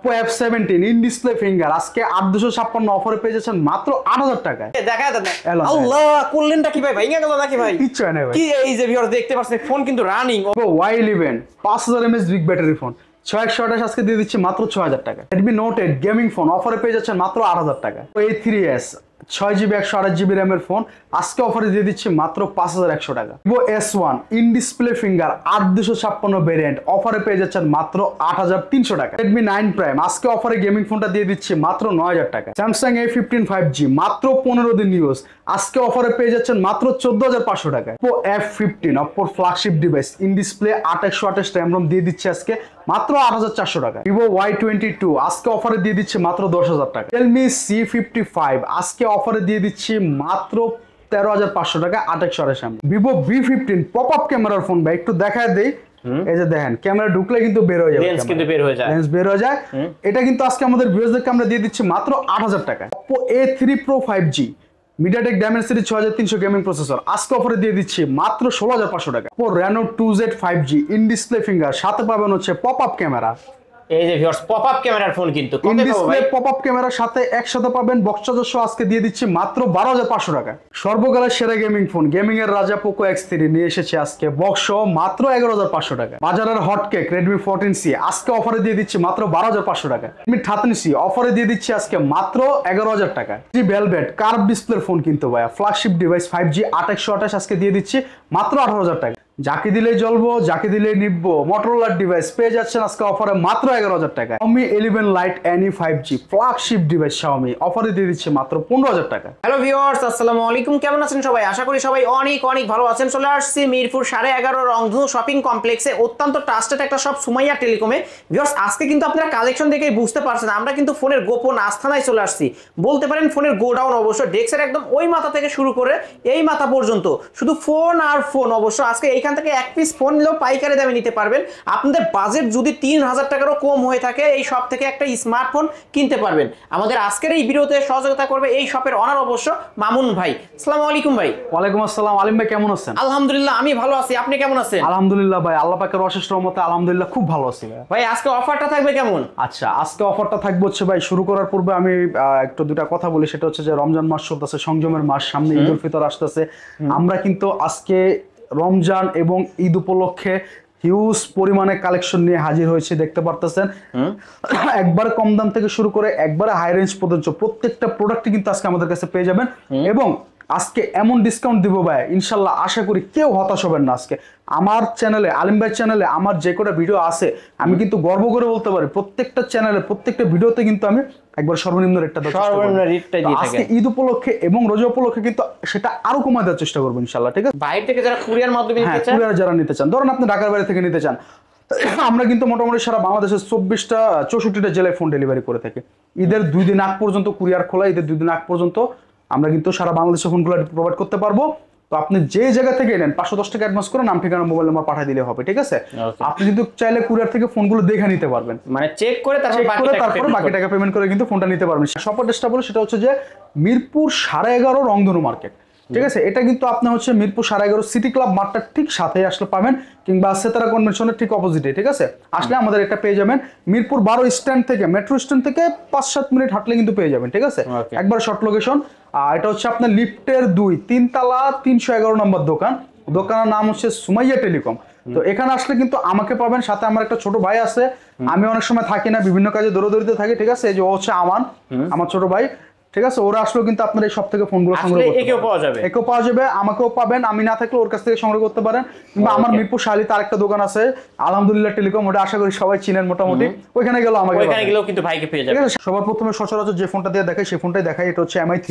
Oppo F17 in display finger আজকে 8256 অফারে পেয়ে যাচ্ছেন মাত্র 8000 টাকায়। দেখা দেন আল্লাহ কোল্লেনটা কি ভাই ভাইঙ্গা গেল নাকি ভাই? কিচ্ছু হয় না ভাই। কি এই যে ভিউয়ার দেখতে পাচ্ছেন ফোন কিন্তু running. Oppo Y11 5000 mAh big battery phone 6128 আজকে দিয়ে দিচ্ছি মাত্র 6000 টাকা। Redmi Note 8 গেমিং ফোন অফারে পেয়ে যাচ্ছেন মাত্র 8000 টাকা। A3s 6GB 128GB RAM এর ফোন আজকে অফারে দিয়ে দিচ্ছি মাত্র 5100 টাকা। Vivo S1 in display finger 8256 variant অফারে পেয়ে যাচ্ছেন মাত্র 8300 টাকা। Redmi 9 Prime আজকে অফারে গেমিং ফোনটা দিয়ে দিচ্ছি মাত্র 9000 টাকা। Samsung A15 5G মাত্র 15 দিন ইউজ আজকে অফারে পেয়ে যাচ্ছেন মাত্র 14500 টাকা। Oppo F15 Oppo flagship device in display 828 RAM ROM দিয়ে দিচ্ছি আজকে মাত্র 8400 টাকা। Vivo Y22 আজকে অফারে দিয়ে দিচ্ছি মাত্র 10000 টাকা। Realme C55 আজকে অফারে দিয়ে দিচ্ছি মাত্র 13500 টাকা 828 mAh। Vivo V15 pop up ক্যামেরার ফোন ভাই একটু দেখায় দেই। এই যে দেখেন ক্যামেরা ঢুকলে কিন্তু বের হয়ে যাবে, লেন্স কিন্তু বের হয়ে যায়, লেন্স বের হয়ে যায়। এটা কিন্তু আজকে আমাদের ভিউয়ারদেরকে আমরা দিয়ে দিচ্ছি মাত্র 8000 টাকা। Oppo A3 Pro 5G MediaTek Dimensity 6300 gaming processor আজকে অফারে দিয়ে দিচ্ছি মাত্র 16500 টাকা। Oppo Reno 2Z 5G in display finger সাথে পাবেন হচ্ছে পপ আপ ক্যামেরা। এই যে ভিউয়ার্স পপ আপ ক্যামেরার ফোন কিন্তু ইন ডিসপ্লে পপ আপ ক্যামেরার সাথে একসাথে পাবেন বক্স চার্জার সহ আজকে দিয়ে দিচ্ছি মাত্র 12500 টাকা। সর্বকালের সেরা গেমিং ফোন গেমিং এর রাজা Poco X3 নিয়ে এসেছে আজকে বক্স সহ মাত্র 11500 টাকা। বাজারের হটকেক Redmi 14C আজকে অফারে দিয়ে দিচ্ছি মাত্র 12500 টাকা। Redmi 13C অফারে দিয়ে দিচ্ছি আজকে মাত্র 11000 টাকা। Velvet কার্ভ ডিসপ্লে ফোন কিন্তু ভাইয়া ফ্ল্যাগশিপ ডিভাইস 5G 8128 আজকে দিয়ে দিচ্ছি মাত্র 18000 টাকা। যাকে দিলেই জ্বলবো যাকে দিলেই নিববো মোটরোলার ডিভাইস পেয়ে যাচ্ছেন আজকে অফারে মাত্র 11000 টাকা। Xiaomi 11 Lite NE 5G flagship device Xiaomi অফারে দিয়ে দিচ্ছে মাত্র 15000 টাকা। হ্যালো ভিউয়ার্স আসসালামু আলাইকুম, কেমন আছেন সবাই? আশা করি সবাই অনেক অনেক ভালো আছেন। চলে আসছি মিরপুর 11.5 রংধনু শপিং কমপ্লেক্সে অত্যন্ত ট্রাস্টেড একটা শপ সুমাইয়া টেলিকমে। ভিউয়ার্স আজকে কিন্তু আপনারা কালেকশন দেখেই বুঝতে পারছেন আমরা কিন্তু ফোনের গোপন আস্থানায় চলে আসছি, বলতে পারেন ফোনের গোডাউন। অবশ্য ডেস্কের একদম ওই মাথা থেকে শুরু করে এই মাথা পর্যন্ত শুধু ফোন আর ফোন। অবশ্য আজকে এইখান থেকে এক পিস ফোন নিলেও পাইকারি দামে নিতে পারবেন। আপনাদের বাজেট যদি 3000 টাকারও কম হয়ে থাকে এই শপ থেকে একটা স্মার্টফোন কিনতে পারবেন। আমাদের আজকের এই ভিডিওতে সহযোগিতা করবে এই শপের অনার অবশ্য মামুন ভাই। আসসালামু আলাইকুম ভাই। ওয়ালাইকুম আসসালাম। আলিম ভাই কেমন আছেন? আলহামদুলিল্লাহ আমি ভালো আছি, আপনি কেমন আছেন? আলহামদুলিল্লাহ ভাই আল্লাহ পাকের অশেষ রহমতে আলহামদুলিল্লাহ খুব ভালো আছি ভাই। ভাই আজকে অফারটা থাকবে কেমন? আচ্ছা আজকে অফারটা থাকবে হচ্ছে ভাই শুরু করার পূর্বে আমি একটু দুটা কথা বলি। সেটা হচ্ছে যে রমজান মাস চলতেছে, সংযমের মাস, সামনে ঈদ উল ফিতর আসতেছে। আমরা কিন্তু আজকে রমজান এবং ঈদ উপলক্ষে হিউজ পরিমাণে কালেকশন নিয়ে হাজির হয়েছে, দেখতে পারতেছেন। একবার কম দাম থেকে শুরু করে একবারে হাই রেঞ্জ পর্যন্ত প্রত্যেকটা প্রোডাক্টই কিন্তু আজকে আমাদের কাছে পেয়ে যাবেন। এবং আজকে এমন ডিসকাউন্ট দিব ভাই ইনশাল্লাহ, আশা করি কেউ হতাশ হবেন না। আজকে আমার চ্যানেলে আলিম ভাই চ্যানেলে আমার যে কটা ভিডিও আছে আমি কিন্তু গর্ব করে বলতে পারি প্রত্যেকটা চ্যানেলে প্রত্যেকটা ভিডিওতে কিন্তু আমি একবার সর্বনিম্ন রেটটা দেওয়ার চেষ্টা করব। আজকে ঈদ উপলক্ষে এবং রোজা উপলক্ষে কিন্তু সেটা আরো কমায় দেওয়ার চেষ্টা করব ইনশাল্লাহ, ঠিক আছে? বাইরে থেকে যারা কুরিয়ার মাধ্যমে নিতে চান, কুরিয়ার যারা নিতে চান, ধরুন আপনি ঢাকার বাইরে থেকে নিতে চান, আমরা কিন্তু মোটামুটি সারা বাংলাদেশের 64টা জেলায় ফোন ডেলিভারি করে থাকি। ঈদের 2 দিন আগ পর্যন্ত কুরিয়ার খোলা, ঈদের 2 দিন আগ পর্যন্ত আমরা কিন্তু সারা বাংলাদেশে ফোনগুলো প্রোভাইড করতে পারবো। তো আপনি যে জায়গা থেকে নেন 510 টাকা অ্যাডভান্স করে নাম ঠিকানা মোবাইল নাম্বার পাঠিয়ে দিলে হবে, ঠিক আছে? আপনি কিন্তু চাইলে কুরিয়ার থেকে ফোনগুলো দেখে নিতে পারবেন, মানে চেক করে তারপরে বাকি টাকা পেমেন্ট করে কিন্তু ফোনটা নিতে পারবেন। শপ অ্যাড্রেসটা বলে সেটা হচ্ছে যে মিরপুর 11.5 রংধনু মার্কেট, ঠিক আছে? এটা কিন্তু আপনি হচ্ছে মিরপুর 11.5 সিটি ক্লাব মাঠটার ঠিক সাথে আসলে পাবেন, কিংবা সেতারা কনভেনশনের ঠিক অপোজিটে, ঠিক আছে? আসলে আমাদের এটা পেয়ে যাবেন মিরপুর 12 স্ট্যান্ড থেকে, মেট্রো স্ট্যান্ড থেকে 5-7 মিনিট হাঁটলে কিন্তু পেয়ে যাবেন, ঠিক আছে? একবার শর্ট লোকেশন। এটা হচ্ছে আপনার লিফটের 2 তালা 311 নম্বর দোকান। দোকানের নাম হচ্ছে সুমাইয়া টেলিকম। তো এখানে আসলে কিন্তু আমাকে পাবেন, সাথে আমার একটা ছোট ভাই আছে। আমি অনেক সময় থাকি না, বিভিন্ন কাজে দৌড়াদৌড়িতে থাকি, ঠিক আছে? এই যে ও হচ্ছে আমান, আমার ছোট ভাই, ঠিক আছে? ওরা আসলেও কিন্তু আপনার এই সব থেকে ফোনগুলো সংগ্রহ করতে একেও পাওয়া যাবে, আমাকেও পাবেন। আমি না থাকলে ওর কাছ থেকে সংগ্রহ করতে পারেন। কিংবা আমার মিরপুর শালিতে আরেকটা দোকান আছে আলহামদুলিল্লাহ টেলিকম, ওটা আশা করি সবাই চিনেন মোটামুটি। ওইখানে গেলেও আমাকে কিন্তু ভাইকে পেয়ে যাবে। সবার প্রথমে সচরাচর যে ফোনটা দিয়ে দেখাই সেই ফোনটাই দেখাই। এটা হচ্ছে MI3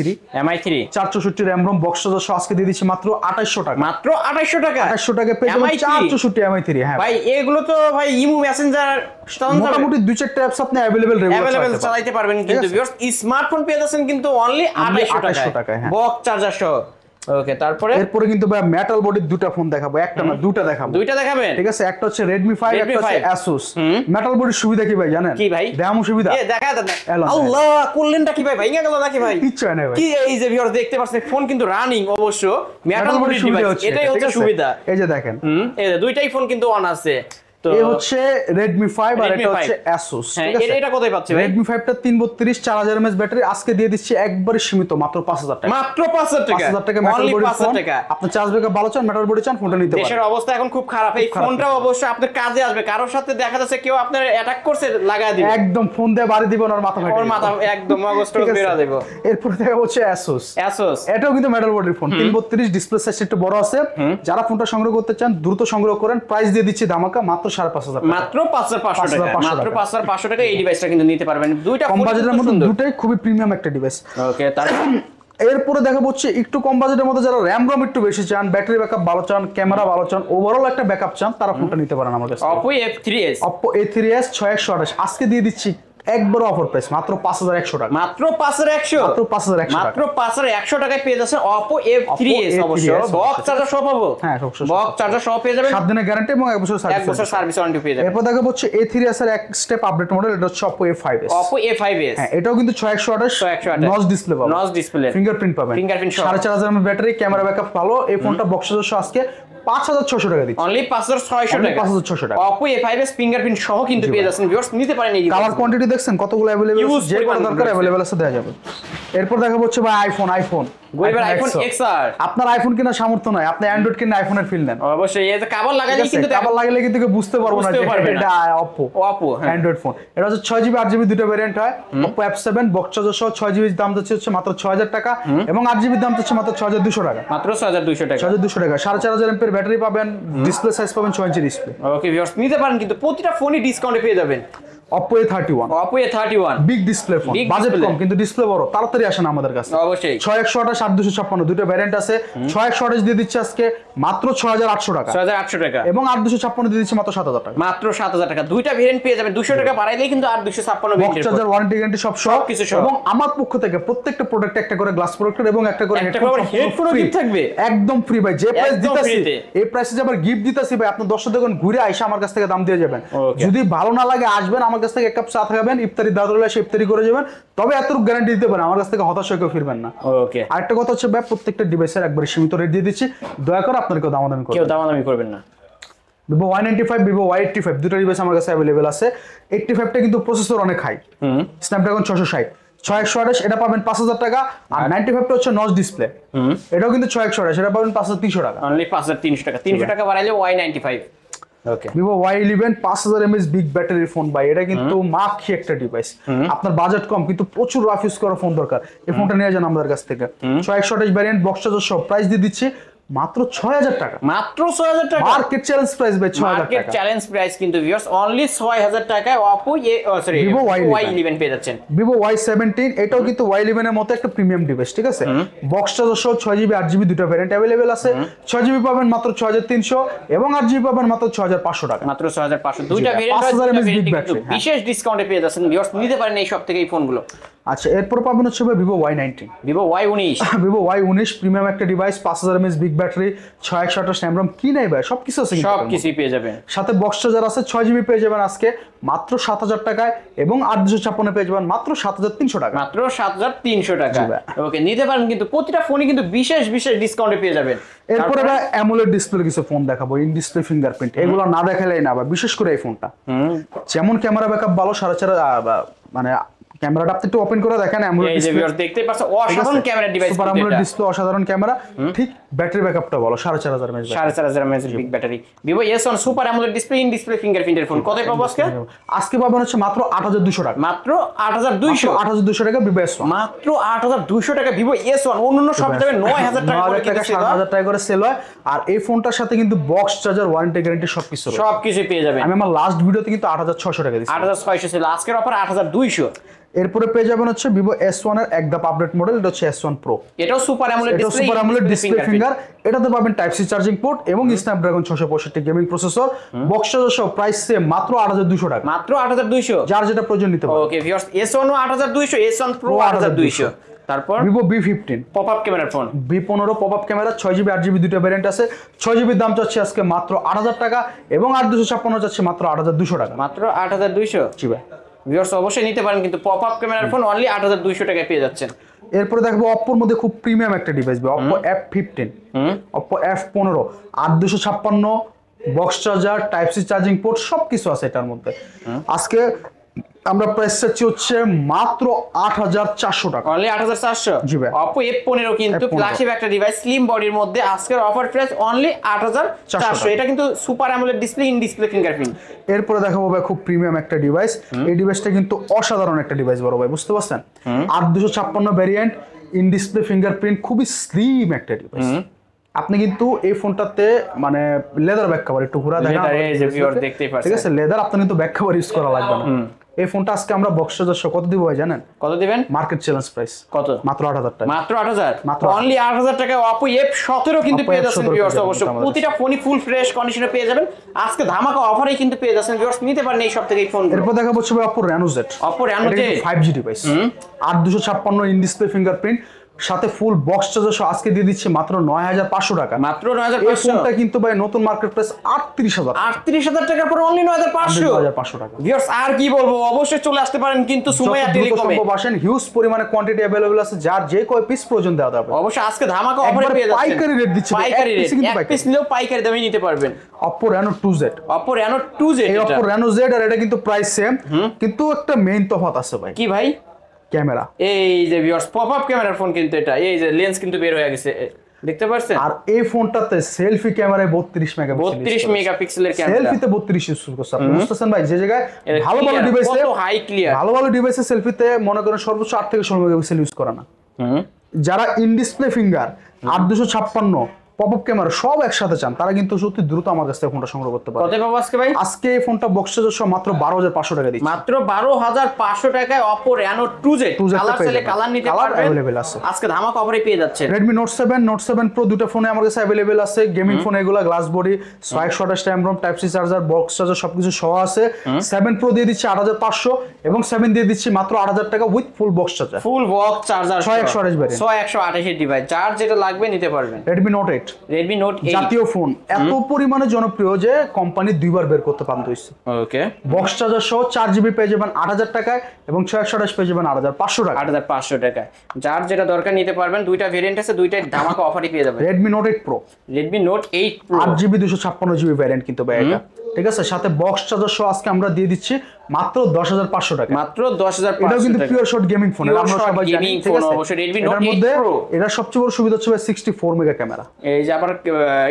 464 RAM ROM box charger সহ আজকে দিয়ে দিচ্ছি মাত্র 2800 টাকা। মাত্র 2800 টাকা? 2800 টাকা পেয়ে যাবেন 464 MI3। হ্যাঁ ভাই এগুলো তো ভাই ইমো মেসেঞ্জার মোটামুটি 2-4টা অ্যাপস আপনি अवेलेबल চালাতে পারবেন। কিন্তু ভিউয়ার্স স্মার্টফোন পেয়ে যাচ্ছেন কিন্তু অনলি 2800 টাকা বক্স চার্জার সহ। ওকে, এরপরে কিন্তু ভাই মেটাল বডির দুটো ফোন দেখাবো, একটা না দুটো দেখাবো। দুইটা দেখাবেন, ঠিক আছে? একটা হচ্ছে Redmi 5, একটা হচ্ছে Asus। মেটাল বডির সুবিধা কি ভাই জানেন? কি ভাই? দাম সুবিধা দেখা দেন। আল্লাহ কোল্লেনটা কি ভাই ভাইঙ্গা গেল নাকি ভাই? কিচ্ছু হয় না ভাই। কি এই যে ভিউয়ার দেখতে পাচ্ছেন ফোন কিন্তু রানিং অবশ্য মেটাল বডির ডিভাইস, এটাই হচ্ছে সুবিধা। এই যে দেখেন এই যে দুইটাই ফোন কিন্তু অন আছে। এই হচ্ছে Redmi 5 আর Redmi এটা 5 হচ্ছে Asus, হ্যাঁ, ঠিক আছে? এটা কোথায় পাচ্ছি ভাই? Redmi 5 টা 332 4000 mAh ব্যাটারি আজকে দিয়ে দিচ্ছি একবারে সীমিত মাত্র 5000 টাকা। মাত্র 5000 টাকা, 5000 টাকা মেটাল Only বডি 5000 ফোন। টাকা। আপনি চার্জ ব্যাকআপ ভালো চান, মেটাল বডি চান, ফোনটা নিতে দেশের পারেন। অবস্থা এখন খুব খারাপ, এই খারাপ। ফোনটা অবশ্যই আপনার কাজে আসবে। কারোর সাথে দেখা যাচ্ছে কেউ আপনার অ্যাটাক করছে, লাগায় দিবে, একদম ফোন দিয়ে বাড়ি দিবেন আর মাথা ফাটিয়ে ওর মাথা একদম অগস্ট বেরা দেব। এরপর দেখা হচ্ছে Asus। Asus এটাও কিন্তু মেটাল বডির ফোন, 332 ডিসপ্লে সাইজ একটু বড় আছে। যারা ফোনটা সংগ্রহ করতে চান দ্রুত সংগ্রহ করেন, প্রাইস দিয়ে দিচ্ছি ধামাকা মাত্র 5500 টাকা। মাত্র 5500 টাকা, 5500 মাত্র টাকা। 5500 টাকা এই ডিভাইসটা কিন্তু নিতে পারবেন। দুইটা কম ফোন বাজেটের মধ্যে দুটোই খুবই প্রিমিয়াম একটা ডিভাইস। ওকে, তারপর এরপরে দেখাবো হচ্ছে একটু কম বাজেটের মধ্যে যারা র্যাম রম একটু বেশি চান, ব্যাটারি ব্যাকআপ ভালো চান, ক্যামেরা ভালো চান, ওভারঅল একটা ব্যাকআপ চান, তারা ফোনটা নিতে পারেন আমার কাছে। Oppo F3s Oppo A3s 6128 আজকে দিয়ে দিচ্ছি একবার অফার প্রাইস মাত্র 5100 টাকা। মাত্র 5100, মাত্র 5100 মাত্র টাকা। 5100 টাকায় পেয়ে যাচ্ছেন Oppo F3s। অবশ্য বক্স চার্জার সহ পাবো। হ্যাঁ, সব সব। বক্স চার্জার সহ পেয়ে যাবেন, 7 দিনের গ্যারান্টি এবং 1 বছর 1 সার্ভিস। বছর সার্ভিস ওয়ারেন্টি পেয়ে যাবেন। এরপর দেখাবো হচ্ছে A3s এর এক স্টেপ আপডেট মডেল, এটা হচ্ছে Oppo A5s। Oppo A5s হ্যাঁ, এটাও কিন্তু 6128 নচ ডিসপ্লে পাবেন, নচ ডিসপ্লে, ফিঙ্গারপ্রিন্ট পাবেন, Fingerprint সহ। 4500 mAh ব্যাটারি, ক্যামেরা ব্যাকআপ ভালো। এই ফোনটা বক্স চার্জার সহ আজকে 5600 টাকা দিচ্ছি। অনলি 5600 Only টাকা, 5600 টাকা। Oppo A5s ফিঙ্গারপ্রিন্ট সহ কিন্তু পেয়ে যাচ্ছেন। ভিউয়ার্স নিতে পারেন এই কালার কোয়ান্টিটি দেখছেন কতগুলো अवेलेबल Huge আছে, যে পরিমাণ কত দরকার রয়েছে। अवेलेबल আছে দেওয়া যাবে। এরপর দেখাবো হচ্ছে ভাই আইফোন গরিবের আইফোন XR। আপনার আইফোন কেনার সামর্থ্য নাই, আপনি অ্যান্ড্রয়েড কিনে আইফোনের ফিল নেন। অবশ্যই এই যে কাভার লাগাইলে কিন্তু আবার লাগলে কিন্তু কেউ বুঝতে পারবো না যে বুঝতেও পারবে না। এটা Oppo Oppo হ্যাঁ। Android phone. এটা হচ্ছে 6GB 8GB দুটো ভেরিয়েন্ট হয়। Oppo F7 বক্স চার্জার সহ 6GB দাম হচ্ছে মাত্র 6000 টাকা এবং 8GB দাম হচ্ছে মাত্র 6200 টাকা। মাত্র 6200 টাকা, 6200 টাকা। 4500 mAh ব্যাটারি পাবেন, ডিসপ্লে সাইজ পাবেন 6 ইঞ্চি ডিসপ্লে। ওকে ভিউয়ার্স নিতে পারেন কিন্তু প্রতিটা ফোনই ডিসকাউন্টে পেয়ে যাবেন। Oppo A31 Oppo A31 big display phone, Big budget display। কম কিন্তু ডিসপ্লে বড়, তাড়াতাড়ি আসেন আমাদের কাছে। অবশ্যই 6128 8256 দুটো ভ্যারিয়েন্ট আছে। 6128 দিয়ে দিচ্ছে আজকে মাত্র 6800 টাকা 6800 টাকা এবং 8256 দিয়ে দিচ্ছে মাত্র 7000 টাকা। মাত্র 7000 টাকা। দুইটা ভেরিয়েন্ট পেয়ে যাবেন, 200 টাকা বাড়াইলেই কিন্তু আর 256 box variant charger, warranty guarantee সব সবকিছু সহ। এবং আমার পক্ষ থেকে প্রত্যেকটা প্রোডাক্টে একটা করে গ্লাস প্রোটেক্টর এবং একটা করে একটা করে হেডফোন গিফট থাকবে। একদম ফ্রি ভাই, যে প্রাইস একদম দিতাছি ফ্রিতে। এই প্রাইসে যে আবার গিফট দিতাছি ভাই, আপনি 10 দেখুন ঘুরে আইসা আমার কাছ থেকে দাম দিয়ে যাবেন। Okay. যদি ভালো না লাগে আসবেন আমার কাছ থেকে এক কাপ চা খাবেন, ইফতারি দাওয়াত হলে সে ইফতারি করে যাবেন, তবে এতটুকু গ্যারান্টি দিতে পারেন, আমার কাছ থেকে হতাশ হয়ে কেউ ফিরবেন না। ওকে, আরেকটা কথা হচ্ছে ভাই, প্রত্যেকটা ডিভাইসের একবার সীমিত রেট দিয়ে দিচ্ছি, দয়া করে আপনার কেউ দামাদামি কেউ করবেন। দামাদামি করবেন না। Vivo Y95 Vivo Y85 দুটো ডিভাইস আমার কাছে अवेलेबल আছে। 85টা কিন্তু প্রসেসর অনেক হাই, স্ন্যাপড্রাগন 660 6128 এটা পাবেন 5000 টাকা। আর 95টা হচ্ছে নচ ডিসপ্লে, এটাও কিন্তু 6128 এটা পাবেন 5300 টাকা। অনলি 5300 টাকা, 300 টাকা বাড়াইলে Y95। ওকে, Vivo Y11 5000 mAh বিগ ব্যাটারির ফোন ভাই, এটা কিন্তু মাখি একটা ডিভাইস। আপনার বাজেট কম কিন্তু প্রচুর রাফ ইউজ করা ফোন দরকার, এই ফোনটা নিয়ে যান আমাদের কাছ থেকে। 6128 ভ্যারিয়েন্ট বক্স চার্জার সব প্রাইস দিয়ে দিচ্ছি মাত্র 6000 টাকা। মাত্র 6000 টাকা মার্কেট চ্যালেঞ্জ প্রাইস ভাই, 6000 মার্কেট টাকা। চ্যালেঞ্জ প্রাইস কিন্তু ভিউয়ার্স অনলি 6000 টাকায় Oppo Vivo Y11 পেয়ে যাচ্ছেন। Vivo Y17 এটাও কিন্তু Y11 এর মতো একটা প্রিমিয়াম ডিভাইস, ঠিক আছে? বক্স চার্জার সহ 6GB 8GB দুটো ভ্যারিয়েন্ট अवेलेबल আছে। 6GB পাবেন মাত্র 6300 এবং 8GB পাবেন মাত্র 6500 টাকা। মাত্র 6500 দুইটা ভেরিয়েন্ট 5000 mAh big কিন্তু battery, হ্যাঁ। বিশেষ ডিসকাউন্টে পেয়ে যাচ্ছেন। ভিউয়ার্স নিতে পারেন এই সব থেকে এই ফোনগুলো। আচ্ছা, এরপর পাবেন হচ্ছে ভাই Vivo Y19 Vivo Y19 Vivo Y19 premium একটা device, 5000 mAh big battery, 6128 RAM ROM, কি নাই ভাই সবকিছু আছে কিন্তু সব এটার মধ্যে। কিছুই পেয়ে যাবেন। সাথে বক্স চার্জার আছে, 6GB পেয়ে যাবেন আজকে মাত্র 7000 টাকায় এবং 8256 পেয়ে যাবেন মাত্র 7300 টাকা। মাত্র 7300 টাকা। জি ভাই। ওকে নিতে পারেন কিন্তু প্রতিটা ফোনই কিন্তু বিশেষ বিশেষ ডিসকাউন্টে পেয়ে যাবেন। এরপরে ভাই অ্যামোলেড ডিসপ্লে কিছু ফোন দেখাবো, ইন ডিসপ্লে ফিঙ্গারপ্রিন্ট, এগুলো না দেখালেই না ভাই, বিশেষ করে এই ফোনটা যেমন ক্যামেরা ব্যাকআপ ভালো, 4.5 মানে ক্যামেরাটা আপনি একটু ওপেন করে দেখেন, অ্যামোলেড এই যে ডিসপ্লে ভিউয়ার্স দেখতে পাচ্ছেন অসাধারণ camera device super AMOLED display, অসাধারণ ক্যামেরা, ঠিক ব্যাটারি ব্যাকআপটা ভালো, 4500 mAh 4500 mAh big battery. Vivo S1 super AMOLED display in display ফিঙ্গারপ্রিন্টের ফোন কত পাবো আজকে? আজকে পাবেন হচ্ছে মাত্র 8200 টাকা। মাত্র 8200 8200 টাকা Vivo S1 মাত্র 8200 টাকা Vivo S1 অন্যান্য সব জায়গায় 9000 টাকা করে কিন্তু সেল হয়। 7000 টাকা করে সেল হয়। আর এই ফোনটার সাথে কিন্তু বক্স চার্জার, ওয়ারেন্টি গ্যারান্টি সবকিছু রয়েছে। সবকিছু পেয়ে যাবেন। আমি আমার লাস্ট ভিডিওতে কিন্তু 8600 টাকা দিয়েছি, 8600 ছিল, আজকের অফার 8200। এরপরে পেয়ে যাবেন হচ্ছে Vivo S1 এর একদম আপডেট মডেল, এটা হচ্ছে S1 Pro। এটাও সুপার অ্যামোলেড এটা display, super AMOLED display finger, এটাতে পাবেন টাইপ সি চার্জিং পোর্ট এবং Snapdragon 665 gaming processor, box charger সহ প্রাইস সেম মাত্র 8200 টাকা। মাত্র 8200। যার যেটা প্রয়োজন নিতে পারেন। ওকে ভিউয়ার্স S1 ও 8200, S1 Pro 8200। তারপর Vivo B15 পপআপ ক্যামেরার phone, B15 popup camera, 6GB 8GB দুটো ভ্যারিয়েন্ট আছে। 6GB দাম চাচ্ছে আজকে মাত্র 8000 টাকা এবং 8256 চাচ্ছে মাত্র 8200 টাকা। মাত্র 8200। জি ভাই। ভিউয়ার্স অবশ্যই নিতে পারেন কিন্তু পপআপ ক্যামেরার ফোন অনলি 8200 টাকায় পেয়ে যাচ্ছেন। এরপরে দেখবো Oppoর মধ্যে খুব প্রিমিয়াম একটা device, Oppo F15 Oppo F15 8256 box charger, type C charging port সবকিছু আছে এটার মধ্যে। আজকে আমরা প্রাইস চাচ্ছি হচ্ছে মাত্র ৮৪০০ টাকা। অনলি ৮৪০০। জি ভাই। Oppo F15 কিন্তু ফ্ল্যাগশিপ একটা ডিভাইস, স্লিম বডির মধ্যে আজকের অফার প্রাইস অনলি ৮৪০০। এটা কিন্তু super AMOLED display, in display fingerprint. এরপরে দেখাবো ভাই খুব প্রিমিয়াম একটা ডিভাইস। এই ডিভাইসটা কিন্তু অসাধারণ একটা ডিভাইস বড় ভাই, বুঝতে পারছেন? ৮২৫৬ ভ্যারিয়েন্ট, ইন ডিসপ্লে ফিঙ্গারপ্রিন্ট, খুবই স্লিম একটা ডিভাইস। আপনি কিন্তু এই ফোনটাতে মানে লেদার ব্যাক কভার একটু ঘোরা দেখা ঠিক আছে, লেদার আপনি কিন্তু ব্যাক কভার ইউজ করা লাগবে না। এই ফোনটা আজকে আমরা বক্স চার্জার কত দিব ভাই জানেন? কত দিবেন? মার্কেট চ্যালেঞ্জ প্রাইস কত? মাত্র ৮০০০ টাকা। মাত্র ৮০০০। মাত্র অনলি ৮০০০ টাকায় Oppo F17 কিন্তু পেয়ে যাচ্ছেন ভিউয়ার্স। অবশ্য প্রতিটা ফোনই ফুল ফ্রেশ কন্ডিশনে পেয়ে যাবেন। আজকে ধামাকা অফারেই কিন্তু পেয়ে যাচ্ছেন ভিউয়ার্স, নিতে পারেন এই সব থেকে এই ফোন। এরপর দেখা হচ্ছে ভাই Oppo Reno Z। Oppo Reno Z 5G device, ৮২৫৬ in display fingerprint, সাথে ফুল বক্স চার্জার সহ আজকে দিয়ে দিচ্ছি মাত্র ৯৫০০ টাকা। মাত্র এই ৯৫০০। ফোনটা কিন্তু ভাই নতুন মার্কেট প্রাইস ৩৮০০০। ৩৮০০০ টাকার পর অনলি ৯৫০০ টাকা। ভিউয়ার্স আর কি বলবো, অবশ্যই চলে আসতে পারেন কিন্তু সুমাইয়া টেলিকমে। আসেন, হিউজ পরিমাণে কোয়ান্টিটি अवेलेबल আছে, যার যে কয় পিস প্রয়োজন দেওয়া যাবে। অবশ্যই আজকে ধামাকা অফারে পেয়ে যাচ্ছেন। পাইকারি রেট দিচ্ছি, পাইকারি রেট, এক পিস নিলেও পাইকারি দামে নিতে পারবেন। Oppo Reno 2Z। Oppo Reno 2Z। এই Oppo Reno Z আর এটা কিন্তু প্রাইস সেম, কিন্তু একটা মেইন তফাৎ আছে ভাই। কি ভাই? ক্যামেরা। এই যে ভিউয়ার্স পপ আপ ক্যামেরার ফোন কিন্তু এটা, এই যে লেন্স কিন্তু বের হয়ে গেছে, দেখতে পাচ্ছেন? আর এই ফোনটাতে সেলফি ক্যামেরায় 32 মেগাপিক্সেল, 32 মেগাপিক্সেলের ক্যামেরা। সেলফিতে 32 ইউজ করছে, আপনি বুঝতেছেন ভাই? যে জায়গায় ভালো ভালো Clear, ডিভাইসে, কত হাই ক্লিয়ার, ভালো ভালো ডিভাইসে সেলফিতে মনে করেন সর্বোচ্চ 8 থেকে 16 মেগাপিক্সেল ইউজ করে না। যারা in display finger, ৮২৫৬ popup camera সব একসাথে চান, তারা কিন্তু সত্যি দ্রুত আমার কাছ থেকে ফোনটা সংগ্রহ করতে পারে। কত পাবো আজকে ভাই? আজকে এই ফোনটা বক্স চার্জার সহ মাত্র ১২৫০০ টাকা দিচ্ছি। মাত্র ১২৫০০ টাকায় Oppo Reno 2Z। কালার চাইলে কালার নিতে পারবেন, अवेलेबल আছে। আজকে ধামাকা অফারে পেয়ে যাচ্ছেন। Redmi Note 7, Note 7 Pro দুটো ফোনে আমার কাছে अवेलेबल আছে। গেমিং ফোন এগুলা, glass body, 128 RAM ROM, type C charger, box charger সবকিছু সহ আছে। 7 Pro দিয়ে দিচ্ছি ৮৫০০ এবং 7 দিয়ে দিচ্ছি মাত্র ৮০০০ টাকা with full box charger, full box charger, ৬১২৮ variant, ৬১২৮ device, যার যেটা লাগবে নিতে পারবেন। Redmi Note 8, Redmi Note 8 জাতীয় ফোন, এত পরিমাণে জনপ্রিয় যে কোম্পানি দুইবার বের করতে বাধ্য হইছে। ওকে, বক্স চার্জার সহ 4GB পেয়ে যাবেন ৮০০০ টাকায় এবং ৬১২৮ পেয়ে যাবেন ৮৫০০ টাকা। ৮৫০০ টাকায় যার যেটা দরকার নিতে পারবেন। দুইটা ভেরিয়েন্ট আছে, দুইটাই ধামাকা অফারই পেয়ে যাবেন। Redmi Note 8 Pro, Redmi Note 8 Pro 8GB 256GB variant কিন্তু ভাই এটা, ঠিক আছে? সাথে বক্স চার্জার সহ আজকে আমরা দিয়ে দিচ্ছি মাত্র ১০৫০০ টাকা। মাত্র ১০৫০০ এটাও কিন্তু pure shot gaming phone, Pure আমরা shot সবাই জানি, gaming ঠিক phone, আছে? অবশ্যই Redmi Note এটার 8 মধ্যে Pro। এটা সবচেয়ে বড় সুবিধা হচ্ছে 64 মেগা ক্যামেরা, এই যে আবার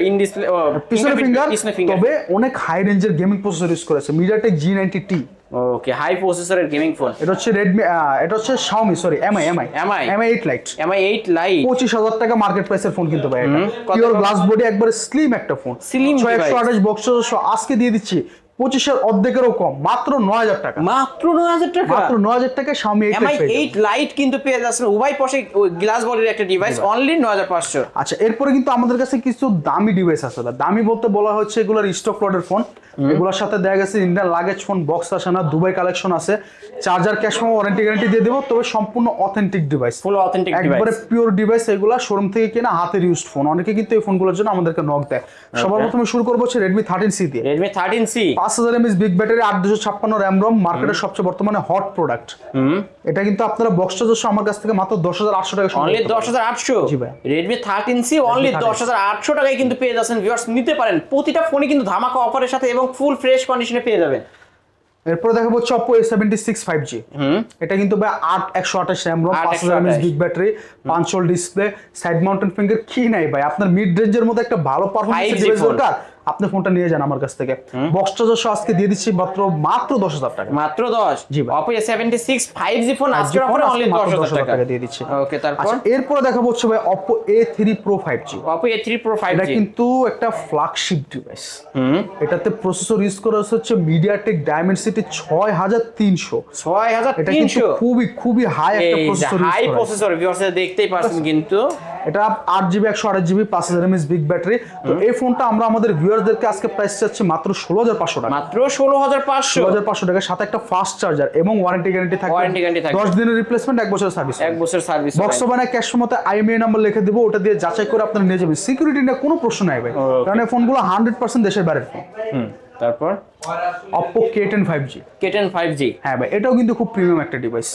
ইন ডিসপ্লে পিছনে ফিঙ্গার, ফিঙ্গার, তবে অনেক হাই রেঞ্জের গেমিং প্রসেসর ইউজ করেছে, MediaTek G90T। ওকে, হাই প্রসেসরের গেমিং ফোন। এটা হচ্ছে Redmi, এটা হচ্ছে Xiaomi, sorry MI 8 Lite, MI 8 Lite ২৫০০০ টাকা মার্কেট প্রাইসের ফোন কিন্তু ভাই এটা। কত পিওর গ্লাস বডি, একবারে স্লিম একটা ফোন, Slim ৬১২৮ বক্স চার্জার সহ আজকে দিয়ে দিচ্ছি 25-এর অর্ধেকেরও কম, মাত্র ৯০০০ টাকা। মাত্র ৯০০০ টাকা, মাত্র ৯০০০ টাকায় Xiaomi 8 MI Lite 8 Lite কিন্তু পেয়ে যাচ্ছেন উভয় পাশে গ্লাস বডির একটা ডিভাইস, অনলি ৯৫০০। আচ্ছা, এরপরে কিন্তু আমাদের কাছে কিছু দামি ডিভাইস আছে। দামি বলতে বলা হচ্ছে এগুলোর স্টক লটের ফোন, এগুলোর সাথে দেখা গেছে ইন্ডিয়ান লাগেজ ফোন বক্স আসে না, দুবাই কালেকশন আছে, charger, cash memo, warranty guarantee দিয়ে দেবো, তবে সম্পূর্ণ অথেন্টিক ডিভাইস, ফুল অথেন্টিক ডিভাইস, একবারে পিওর ডিভাইস। এগুলা শোরুম থেকে কেনা, হাতের ইউজড ফোন। অনেকে কিন্তু এই ফোনগুলোর জন্য আমাদেরকে নক দেয়। সবার প্রথমে শুরু করবো হচ্ছে Redmi 13C দিয়ে। Redmi 13C 5000 mAh big battery, ৮২৫৬ RAM ROM, মার্কেটের সবচেয়ে বর্তমানে হট প্রোডাক্ট। এটা কিন্তু আপনারা বক্স চার্জার সহ আমার কাছ থেকে মাত্র ১০৮০০ টাকা, অনলি ১০৮০০। জি ভাই, Redmi 13C অনলি ১০৮০০ টাকায় কিন্তু পেয়ে যাচ্ছেন ভিউয়ার্স, নিতে পারেন। প্রতিটা ফোনে কিন্তু ধামাকা অফারের সাথে এবং ফুল ফ্রেশ কন্ডিশনে পেয়ে যাবেন। এরপরে দেখাবো হচ্ছে Oppo A76 5G। এটা কিন্তু ভাই 128 RAM ROM, 5000 mAh big battery, পাঞ্চল display, side mountain finger, কি নাই ভাই? আপনার মিড রেঞ্জের মধ্যে একটা ভালো পারফরম্যান্স ডিভাইস দরকার, আপনি ফোনটা নিয়ে যান আমার কাছ থেকে। বক্স চার্জার সহ আজকে দিয়ে দিচ্ছি মাত্র ১০০০০ টাকা। মাত্র ১০। জি ভাই, Oppo A76 5G ফোন আজকের অফারে অনলি ১০০০০ টাকা দিয়ে দিচ্ছি। ওকে, তারপর এরপরে দেখাবো হচ্ছে ভাই Oppo A3 Pro 5G। Oppo A3 Pro 5G এটা কিন্তু একটা ফ্ল্যাগশিপ ডিভাইস। এটাতে প্রসেসর ইউজ করা হচ্ছে MediaTek Dimensity 6300। ৬৩০০। এটা কিন্তু খুবই হাই একটা প্রসেসর ইউজ করা। হাই প্রসেসর ভিউয়ার্স দেখতেই পাচ্ছেন কিন্তু। এটা 8GB 128GB 5000 mAh big battery. তো এই ফোনটা আমরা আমাদের ভিউয়ারদেরকে আজকে প্রাইস চাচ্ছি মাত্র ১৬৫০০ টাকা। মাত্র ১৬৫০০। ১৬৫০০ টাকার সাথে একটা ফাস্ট চার্জার এবং ওয়ারেন্টি গ্যারান্টি থাকবে। 10 দিনের রিপ্লেসমেন্ট, 1 বছরের সার্ভিস। 1 বছর সার্ভিস। বক্স বানায় ক্যাশ মতে IMEI নাম্বার লিখে দেব, ওটা দিয়ে যাচাই করে আপনারা নিয়ে যাবেন। সিকিউরিটি নিয়ে কোনো প্রশ্ন নাই ভাই, কারণ এই ফোনগুলো 100% দেশের বাইরের ফোন। তারপর Oppo K10 5G। K10 5G। হ্যাঁ ভাই, এটাও কিন্তু খুব প্রিমিয়াম একটা ডিভাইস।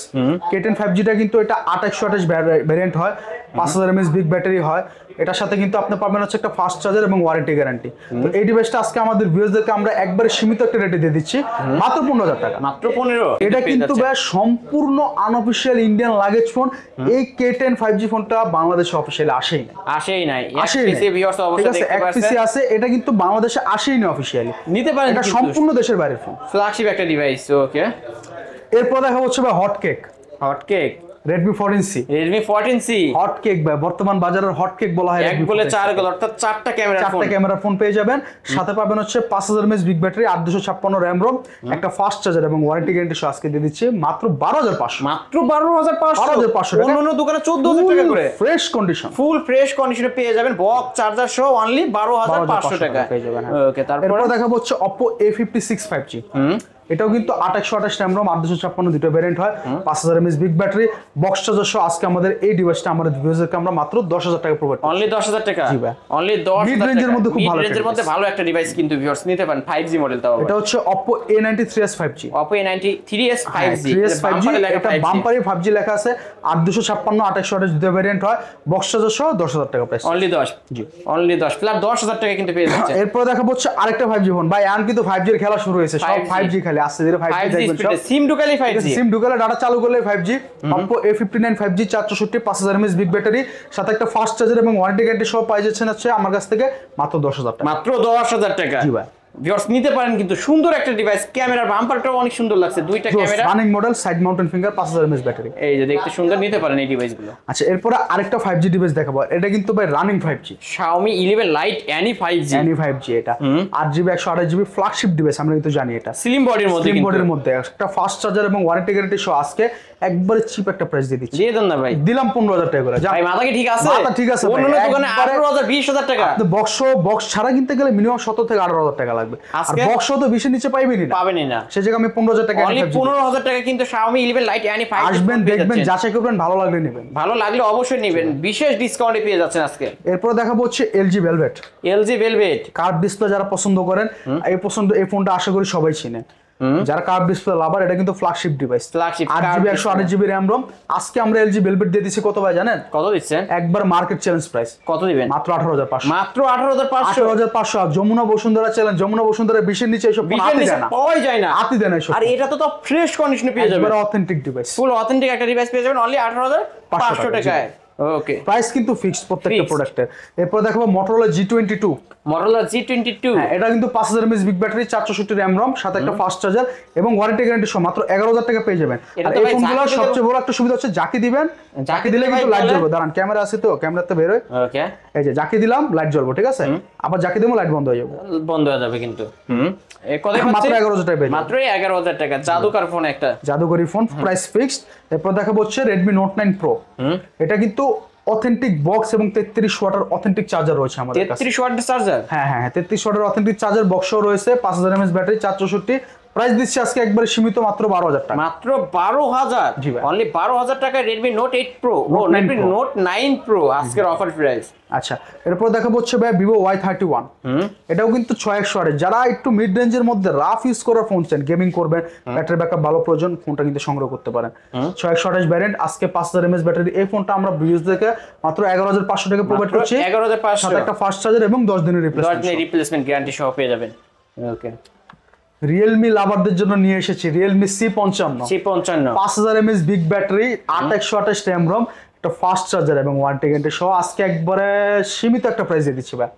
K10 5Gটা কিন্তু এটা 2828 ভ্যারিয়েন্ট হয়, 5000 mAh বিগ ব্যাটারি হয়। এটার সাথে কিন্তু আপনি পাবেন হচ্ছে একটা ফাস্ট চার্জার এবং ওয়ারেন্টি গ্যারান্টি। তো এই ডিভাইসটা আজকে আমাদের ভিউয়ারদেরকে আমরা একবারে সীমিত একটা রেটে দিয়ে দিচ্ছি, মাত্র 15000 টাকা। মাত্র 15। এটা কিন্তু ভাই সম্পূর্ণ আনঅফিশিয়াল ইন্ডিয়ান লাগেজ ফোন। এই K10 5G ফোনটা বাংলাদেশে অফিশিয়ালি আসেই নাই। FPC ভিউয়ার্স অবশ্যই দেখতে পাচ্ছেন। FPC আছে, এটা কিন্তু বাংলাদেশে আসেই না অফিশিয়ালি। নিতে পারেন, এটা সম্পূর্ণ দেশের বাইরের ফোন, ফ্ল্যাগশিপ একটা ডিভাইস। ওকে, এরপর দেখা হচ্ছে ভাই hot cake. Redmi 14C। Redmi 14C hot cake ভাই, বর্তমান বাজারের হট কেক বলা হয়। এক বলে চার গেল, অর্থাৎ চারটা ক্যামেরা ফোন পেয়ে যাবেন। সাথে পাবেন হচ্ছে 5000 mAh big battery, 8256 RAM ROM, একটা ফাস্ট চার্জার এবং ওয়ারেন্টি গ্যারান্টি সহ আজকে দিয়ে দিচ্ছি মাত্র 12500। মাত্র 12500 টাকা। অন্য দোকানে 14000 টাকা করে ফ্রেশ কন্ডিশন, ফুল ফ্রেশ কন্ডিশনে পেয়ে যাবেন বক্স চার্জার সহ অনলি 12500 টাকা পেয়ে যাবেন। ওকে, তারপর দেখাবো হচ্ছে Oppo A56 5G। এটাও কিন্তু 2828 RAM ROM, 8256 দুটো ভ্যারিয়েন্ট হয়, 5000 mAh big battery, box charger সহ আজকে আমাদের এই ডিভাইসটা আমাদের ভিউয়ারদেরকে আমরা মাত্র 10000 টাকা প্রোভাইড করি। অনলি 10000 টাকা। জি ভাই, অনলি 10000 মিড রেঞ্জের মধ্যে খুব ভালো, মিড রেঞ্জের মধ্যে ভালো একটা ডিভাইস কিন্তু ভিউয়ার্স নিতে পারেন। 5G মডেল তাও। এটা হচ্ছে Oppo A93s 5G। Oppo A93s 5G, এটা বাম্পারে 5G লেখা আছে, 8256 2828 দুটো ভ্যারিয়েন্ট হয়, বক্স চার্জার সহ 10000 টাকা প্রাইস। অনলি 10। জি, অনলি 10 ফ্ল্যাট 10000 টাকা কিন্তু পেয়ে যাচ্ছে। এরপর দেখাবো হচ্ছে আরেকটা 5G ফোন ভাই, এখন কিন্তু 5G এর খেলা শুরু হয়েছে, সব 5G খালি আসছে, ধীরে 5G দেখবেন সব। সিম ঢুকালে 5G, সিম ঢুকালে ডাটা চালু করলে 5G। Oppo A59 5G 464, 5000 mAh big battery, সাথে একটা ফাস্ট চার্জার এবং ওয়ারেন্টি গ্যারান্টি সহ পাই যাচ্ছেন হচ্ছে আমার কাছ থেকে মাত্র 10000 টাকা। মাত্র 10000 টাকা। জি ভাই, ভিউয়ার্স নিতে পারেন কিন্তু সুন্দর একটা ডিভাইস। ক্যামেরার বাম্পারটাও অনেক সুন্দর লাগছে, দুইটা camera, running model, side mountain finger, 5000 mAh battery. এই যে দেখতে সুন্দর, নিতে পারেন এই ডিভাইসগুলো। আচ্ছা, এরপরে আরেকটা 5G ডিভাইস দেখাবো, এটা কিন্তু ভাই running 5G, Xiaomi 11 Lite Any 5G। Any 5G এটা 8GB 128GB ফ্ল্যাগশিপ ডিভাইস, আমরা কিন্তু জানি এটা স্লিম বডির মধ্যে, স্লিম বডির মধ্যে একটা ফাস্ট চার্জার এবং ওয়ারেন্টি গ্যারান্টি সহ আজকে একবারে চিপ একটা প্রাইস দিয়ে দিচ্ছি। দিয়ে দেন না ভাই, দিলাম 15000 টাকা করে। ভাই মাথা কি ঠিক আছে? মাথা ঠিক আছে, অন্য দোকানে 18000 20000 টাকা। আপনি বক্স ছাড়া কিনতে গেলে মিনিমাম 17 থেকে 18000 টাকা লাগবে, আর বক্স তো 20 এর নিচে পাইবেনই না। সেই জায়গায় আমি 15000 টাকা, অনলি 15000 টাকা কিন্তু Xiaomi 11 Lite Any 5G আসবেন, দেখবেন, যাচাই করবেন, ভালো লাগলে নেবেন, ভালো লাগলে অবশ্যই নেবেন, বিশেষ ডিসকাউন্টে পেয়ে যাচ্ছেন আজকে। এরপর দেখাবো হচ্ছে LG Velvet। কার্ভ ডিসপ্লে যারা পছন্দ করেন, এই ফোনটা আশা করি সবাই চিনে, যারা কার্ভ ডিসপ্লে লাভার। এটা কিন্তু flagship device, 8GB 128GB RAM ROM। আজকে আমরা LG Velvet দিয়ে দিচ্ছি কত ভাই জানেন? কত দিচ্ছেন? একবার মার্কেট চ্যালেঞ্জ প্রাইস। কত দিবেন? মাত্র 18500। মাত্র 18500। 18500। যমুনা বসুন্ধরা চ্যালেঞ্জ, যমুনা বসুন্ধরা 20 এর নিচে এসব পাওয়াই যায় না, হাতি দেয় না এসব। আর এটা তো ফ্রেশ কন্ডিশনে পেয়ে যাবেন, একবার অথেন্টিক ডিভাইস, ফুল অথেন্টিক একটা ডিভাইস পেয়ে যাবেন অনলি 18500 টাকায়। ওকে, প্রাইস কিন্তু ফিক্সড প্রত্যেকটা প্রোডাক্টের। এরপর দেখাবো Motorola G22। এটা কিন্তু 5000 mAh big battery, 464 RAM ROM, সাথে একটা ফাস্ট চার্জার এবং ওয়ারেন্টি গ্যারান্টি সহ মাত্র 11000 টাকা পেয়ে যাবেন। আর এই ফোনগুলোর সবচেয়ে বড় একটা সুবিধা হচ্ছে জাকি দিবেন, জাকি দিলে কিন্তু লাইট জ্বলবে। দাঁড়ান, ক্যামেরা আছে তো, ক্যামেরাতে বের হয়। ওকে, এই যে জাকি দিলাম, লাইট জ্বলবে, ঠিক আছে? আবার জাকি দিলে লাইট বন্ধ হয়ে যাবে কিন্তু। এই কত মাত্র 11000 টাকা পেয়ে যাবেন। মাত্র 11000 টাকা, জাদুকর ফোন একটা, জাদুকরি ফোন, প্রাইস ফিক্সড। এরপর দেখাবো হচ্ছে Redmi Note 9 Pro। এটা কিন্তু অথেন্টিক বক্স এবং 33 ওয়াটের অথেন্টিক চার্জার রয়েছে আমাদের কাছে। 33 ওয়াটের চার্জার? হ্যাঁ, 33 ওয়াটের অথেন্টিক চার্জার বক্সও রয়েছে, 5000 mAh ব্যাটারি, 464। প্রাইস দিচ্ছি আজকে একবারে সীমিত মাত্র 12000 টাকা। মাত্র 12000? জি ভাই, অনলি 12000 টাকা Redmi Note 8 Pro, Redmi Note 9 Pro আজকের অফার প্রাইস। আচ্ছা, এরপর দেখাবো হচ্ছে ভাই Vivo Y31। এটাও কিন্তু 6100 ওয়াটের, যারা একটু মিড রেঞ্জের মধ্যে রাফ ইউজ করার ফোন চান, গেমিং করবেন, ব্যাটারি ব্যাকআপ ভালো প্রয়োজন, ফোনটা কিন্তু সংগ্রহ করতে পারেন। 6100 ওয়াটের ভ্যারিয়েন্ট, আজকে 5000 mAh ব্যাটারি। এই ফোনটা আমরা ভিউজ থেকে মাত্র 11500 টাকা প্রোভাইড করছি। 11500, সাথে একটা ফাস্ট চার্জার এবং 10 দিনের রিপ্লেসমেন্ট গ্যারান্টি সহ পেয়ে যাবেন। ওকে, Realme লাভারদের জন্য নিয়ে এসেছি Realme C55। 5000 mAh big battery, 8128 RAM ROM, একটা ফাস্ট চার্জার এবং ওয়ারেন্টি গ্যারান্টি সহ আজকে একবারে সীমিত একটা প্রাইস দিয়ে দিচ্ছি ভাই,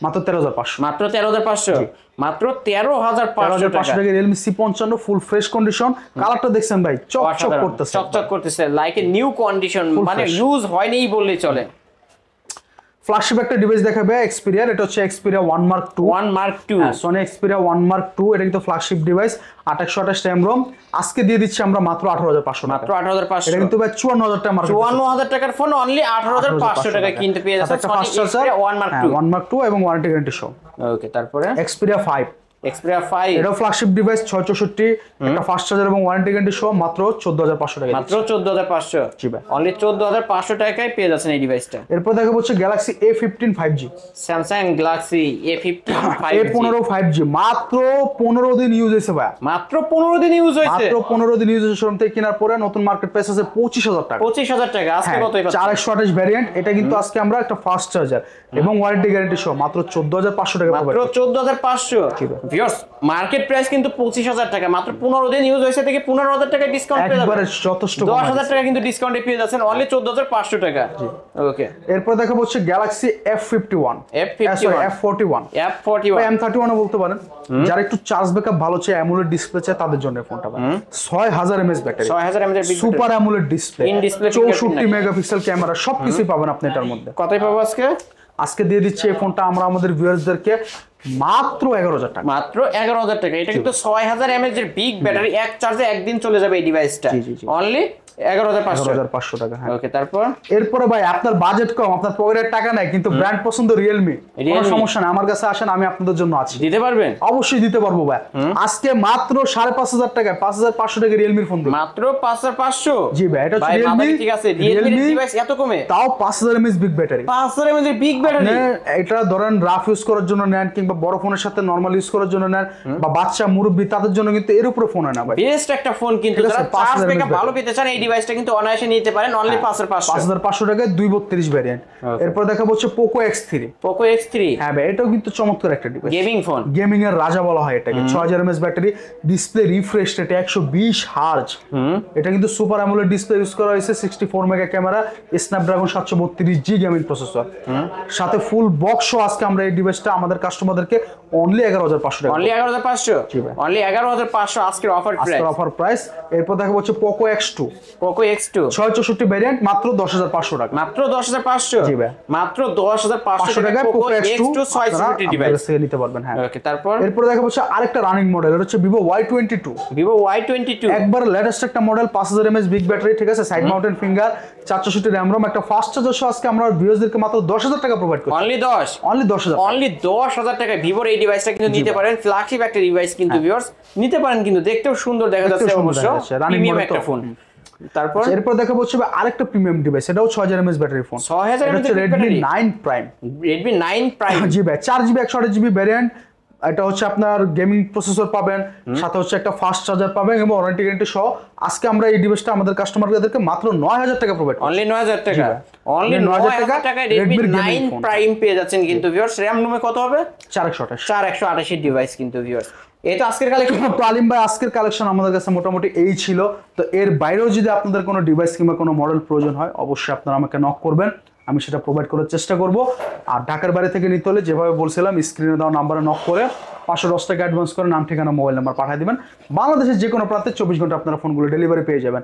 মাত্র 13500। মাত্র 13500? মাত্র 13500 টাকা Realme C55 full fresh condition. কালারটা দেখছেন ভাই, চকচক করতেছে লাইক এ নিউ কন্ডিশন, মানে ইউজ হয়নি বললেই চলে। ফ্ল্যাগশিপ একটা ডিভাইস দেখাবে Xperia। এটা হচ্ছে Xperia 1 Mark 2। Sony Xperia 1 Mark 2, এটা কিন্তু ফ্ল্যাগশিপ ডিভাইস, 8128 RAM ROM। আজকে দিয়ে দিচ্ছি আমরা মাত্র 18500। মাত্র 18500? এটা কিন্তু ভাই 54000 টাকা মার্কেট। 54000 টাকার ফোন অনলি 18500 টাকা কিনতে পেয়ে যাচ্ছে Sony Xperia 1 Mark 2 এবং ওয়ারেন্টি গ্যারান্টি সহ। ওকে, তারপরে Xperia 5। Xperia 5 এটাও ফ্ল্যাগশিপ ডিভাইস 664 একটা ফাস্ট চার্জার এবং ওয়ারেন্টি গ্যারান্টি সহ মাত্র 14500 টাকা। মাত্র 14500। জি ভাই, অনলি 14500 টাকায় পেয়ে যাচ্ছেন এই ডিভাইসটা। এরপর দেখা হচ্ছে Galaxy A15 5G, Samsung Galaxy A15 5G, A15 5G মাত্র 15 দিন ইউজ হয়েছে ভাই, মাত্র 15 দিন ইউজ হয়েছে। মাত্র 15 দিন ইউজ হয়েছে। শোরুম থেকে কেনার পরে নতুন মার্কেট প্রাইস আছে 25000 টাকা। 25000 টাকা আজকে কতই পাচ্ছেন? 4128 ভ্যারিয়েন্ট, এটা কিন্তু আজকে আমরা একটা ফাস্ট চার্জার এবং ওয়ারেন্টি গ্যারান্টি সহ মাত্র 14500 টাকা মাত্র 14500। ভিউয়ার্স মার্কেট প্রাইস কিন্তু 25000 টাকা, মাত্র 15 দিন ইউজ হয়েছে থেকে 15000 টাকা ডিসকাউন্ট পেয়ে যাবেন। একবারে যথেষ্ট কম 10000 টাকা কিন্তু ডিসকাউন্টে পেয়ে যাচ্ছেন অনলি 14500 টাকা। ওকে, এরপর দেখাবো হচ্ছে Galaxy F51, F41, F41 M31 ও বলতে পারেন। যারা একটু চার্জ ব্যাকআপ ভালো চায়, অ্যামোলেড ডিসপ্লে চায়, তাদের জন্য এই ফোনটা ভাই। 6000 mAh ব্যাটারি, 6000 mAh এর super AMOLED display, in display 64 megapixel camera, সবকিছুই পাবেন আপনি এটার মধ্যে। কতই পাবো আজকে? আজকে দিয়ে দিচ্ছি এই ফোনটা আমরা আমাদের ভিউয়ারদেরকে মাত্র 11000 টাকা। মাত্র 11000 টাকা। এটা কিন্তু 6000 mAh এর বিগ ব্যাটারি, এক চার্জে একদিন চলে যাবে এই ডিভাইসটা। অনলি 11500 টাকা। হ্যাঁ, ওকে, তারপর এরপরে ভাই আপনার বাজেট কম, আপনার পকেটের টাকা নাই, কিন্তু ব্র্যান্ড পছন্দ রিয়েলমি, কোনো সমস্যা নাই, আমার কাছে আসেন, আমি আপনাদের জন্য আছি। দিতে পারবেন? অবশ্যই দিতে পারবো ভাই। আজকে মাত্র 5500 টাকায় 5500 টাকা রিয়েলমির ফোন দিই। মাত্র 5500? জি ভাই, এটা হচ্ছে ভাই রিয়েলমি। ঠিক আছে, রিয়েলমি ডিভাইস এত কমে, তাও 5000 mAh বিগ ব্যাটারি। 5000 mAh এর বিগ ব্যাটারি। এটা ধরেন রাফ ইউজ করার জন্য নেন, কিংবা বড় ফোনের সাথে নরমাল ইউজ করার জন্য নেন, বা বাচ্চা মুরব্বি তাদের জন্য কিন্তু এর উপরে ফোন হয় না ভাই। বেস্ট একটা ফোন কিন্তু, যারা চার্জ ব্যাকআপ ভালো পেতে চান এই ডিভাইসটা কিন্তু অনায়াসে নিতে পারেন অনলি 5500 টাকায় 232 ভ্যারিয়েন্ট। এরপর দেখাবো হচ্ছে Poco X3। Poco X3, হ্যাঁ ভাই, এটাও কিন্তু চমৎকার একটা ডিভাইস, গেমিং ফোন, গেমিং এর রাজা বলা হয় এটাকে। 6000 mAh battery, display refresh rate 120 hertz. এটা কিন্তু সুপার অ্যামোলেড ডিসপ্লে ইউজ করা হয়েছে, 64 mega camera, Snapdragon 732G gaming processor, সাথে ফুল বক্স সহ আজকে আমরা এই ডিভাইসটা আমাদের কাস্টমারদেরকে অনলি 11500 টাকা। অনলি 11500? অনলি 11500 আজকের অফার প্রাইস, আজকের অফার প্রাইস। এরপর দেখাবো হচ্ছে Poco X2, Poco X2 664 variant, মাত্র 10500 টাকা। মাত্র 10500? জি ভাই, মাত্র 10500 টাকায় Poco Poco X2 664 ডিভাইস থেকে নিতে পারবেন। হ্যাঁ, ওকে, তারপর এরপর দেখাবো হচ্ছে আরেকটা রানিং মডেল, এটা হচ্ছে Vivo Y22। Vivo Y22 একবার লেটেস্ট একটা মডেল, 5000 mAh বিগ ব্যাটারি, ঠিক আছে, side mountain finger, 464 RAM ROM, একটা ফাস্ট চার্জার সহ আজকে আমরা ভিউয়ারদেরকে মাত্র 10000 টাকা প্রোভাইড করছি। অনলি 10? অনলি 10000, অনলি 10000 টাকায় ভিভোর এই ডিভাইসটা কিন্তু নিতে পারেন। ফ্ল্যাগশিপ একটা ডিভাইস কিন্তু ভিউয়ার্স, নিতে পারেন কিন্তু, দেখতেও সুন্দর দেখা যাচ্ছে, অবশ্য প্রিমিয়াম একটা ফোন। তারপর এরপর দেখাবো হচ্ছে আরেকটা প্রিমিয়াম ডিভাইস, এটাও 6000 mAh battery phone, 6000 mAh Redmi 9 Prime। Redmi 9 Prime, জি ভাই, 4GB 128GB ভ্যারিয়েন্ট। এটা হচ্ছে আপনার গেমিং প্রসেসর পাবেন, সাথে হচ্ছে একটা ফাস্ট চার্জার পাবেন এবং ওয়ারেন্টি গ্যারান্টি সহ। আজকে আমরা এই ডিভাইসটা আমাদের কাস্টমারদেরকে মাত্র 9000 টাকা প্রোভাইড করছি। অনলি 9000 টাকা। অনলি 9000 টাকায় Redmi 9 Prime পেয়ে যাচ্ছেন কিন্তু ভিউয়ার্স। RAM রুমে কত হবে? 4128 ডিভাইস কিন্তু ভিউয়ার্স। এই তো আজকের কালেকশন। তো আলিম ভাই, আজকের কালেকশন আমাদের কাছে মোটামুটি এই ছিল। তো এর বাইরেও যদি আপনাদের কোনো ডিভাইস কিংবা কোনো মডেল প্রয়োজন হয়, অবশ্যই আপনারা আমাকে নক করবেন, আমি সেটা প্রোভাইড করার চেষ্টা করব। আর ঢাকার বাইরে থেকে নিতে হলে যেভাবে বলছিলাম, স্ক্রিনে দেওয়া নাম্বারে নক করে 510 টাকা অ্যাডভান্স করে নাম, ঠিকানা, মোবাইল নাম্বার পাঠিয়ে দিবেন। বাংলাদেশের যে কোনো প্রান্তে 24 ঘন্টা আপনারা ফোনগুলো ডেলিভারি পেয়ে যাবেন।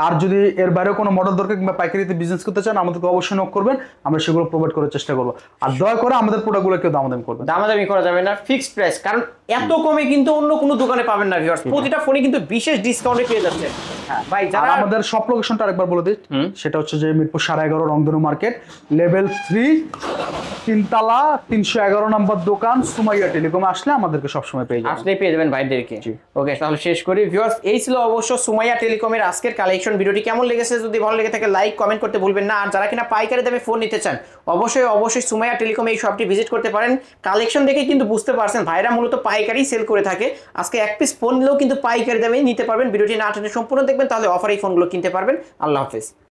আর যদি এর বাইরেও কোনো মডেল দরকার কিংবা পাইকারিতে বিজনেস করতে চান, আমাদেরকে অবশ্যই নক করবেন, আমরা সেগুলো প্রোভাইড করার চেষ্টা করবো। আর দয়া করে আমাদের প্রোডাক্টগুলো কেউ দামাদামি করবেন। দামাদামি করা যাবে না, ফিক্সড প্রাইস, কারণ এত কমে কিন্তু অন্য কোনো দোকানে পাবেন না ভিউয়ার্স। প্রতিটা ফোনে কিন্তু বিশেষ ডিসকাউন্টে পেয়ে যাচ্ছে। হ্যাঁ ভাই, যারা আমাদের সব লোকেশনটা আরেকবার বলে দিই, সেটা হচ্ছে যে মিরপুর 11.5 রংধনু মার্কেট, লেভেল 3, 3 তলা, 311 নম্বর দোকান, সুমাইয়া টেলিকমে আসলে আমাদেরকে সবসময় পেয়ে যাবেন। আসলে পেয়ে যাবেন ভাইদেরকে। ওকে, তাহলে শেষ করি ভিউয়ার্স। এই ছিল অবশ্য সুমাইয়া টেলিকমের আজকের কালেকশন। ভিডিওটি কেমন লেগেছে, যদি ভালো লেগে থাকে লাইক কমেন্ট করতে ভুলবেন না। আর যারা কিনা পাইকারি দামে ফোন নিতে চান, অবশ্যই সুমাইয়া টেলিকম এই শপটি ভিজিট করতে পারেন। কালেকশন দেখে কিন্তু বুঝতে পারছেন ভাইরা মূলত পাইকারি সেল করে থাকে। আজকে এক পিস ফোন নিলেও কিন্তু পাইকারি দামে নিতে পারবেন। ভিডিওটি না টেনে সম্পূর্ণ দেখবেন, তাহলে অফার এই ফোনগুলো কিনতে পারবেন। আল্লাহ হাফেজ।